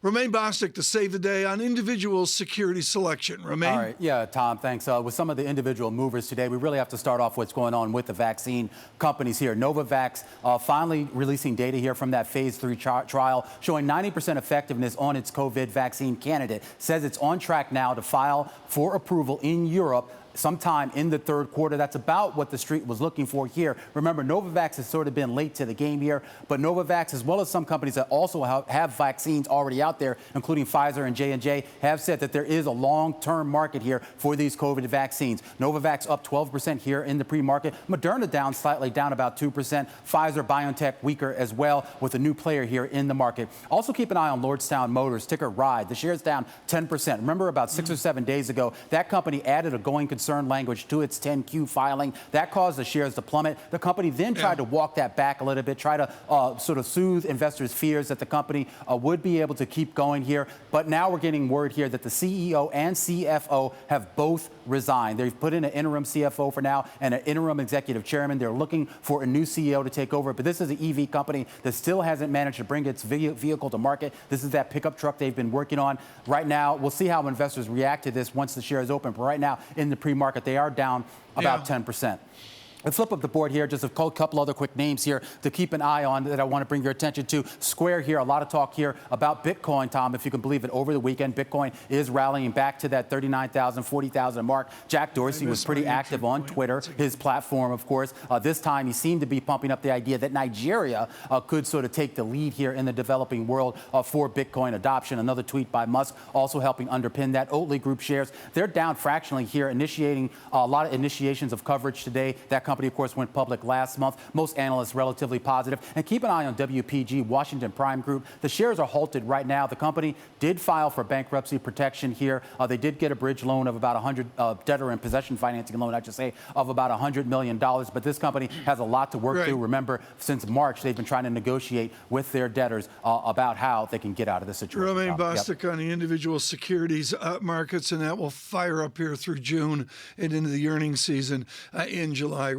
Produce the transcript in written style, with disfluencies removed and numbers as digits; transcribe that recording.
Romaine Bostick to save the day on individual security selection. Romaine? All right. Yeah, Tom, thanks. With some of the individual movers today, we really have to start off what's going on with the vaccine companies here. Novavax finally releasing data here from that phase 3 trial showing 90% effectiveness on its COVID vaccine candidate. Says it's on track now to file for approval in Europe sometime in the third quarter. That's about what the street was looking for here. Remember, Novavax has sort of been late to the game here, but Novavax, as well as some companies that also have vaccines already out there, including Pfizer and J&J, have said that there is a long-term market here for these COVID vaccines. Novavax up 12% here in the pre-market. Moderna down slightly, down about 2%. Pfizer, BioNTech weaker as well, with a new player here in the market. Also keep an eye on Lordstown Motors, ticker RIDE. The share's down 10%. Remember, about 6 or 7 days ago, that company added a going concern language to its 10Q filing. That caused the shares to plummet. The company then tried to walk that back a little bit, try to sort of soothe investors' fears that the company would be able to keep going here. But now we're getting word here that the CEO and CFO have both resigned. They've put in an interim CFO for now and an interim executive chairman. They're looking for a new CEO to take over. But this is an EV company that still hasn't managed to bring its vehicle to market. This is that pickup truck they've been working on. Right now, we'll see how investors react to this once the shares open. But right now, in the pre-market, they are down about 10%. Let's flip up the board here. Just a couple other quick names here to keep an eye on that I want to bring your attention to. Square here, a lot of talk here about Bitcoin, Tom, if you can believe it. Over the weekend, Bitcoin is rallying back to that 39,000, 40,000 mark. Jack Dorsey was pretty active on Twitter, his platform, of course. This time, he seemed to be pumping up the idea that Nigeria could sort of take the lead here in the developing world for Bitcoin adoption. Another tweet by Musk also helping underpin that. Oatly Group shares, they're down fractionally here, initiating a lot of initiations of coverage today. That company, of course, went public last month. Most analysts relatively positive. And keep an eye on WPG, Washington Prime Group. The shares are halted right now. The company did file for bankruptcy protection here. They did get a bridge loan of about 100, debtor and possession financing loan, I should say, of about $100 million. But this company has a lot to work through. Remember, since March, they've been trying to negotiate with their debtors about how they can get out of this situation. Romaine Bostick on the individual securities markets, and that will fire up here through June and into the earnings season in July.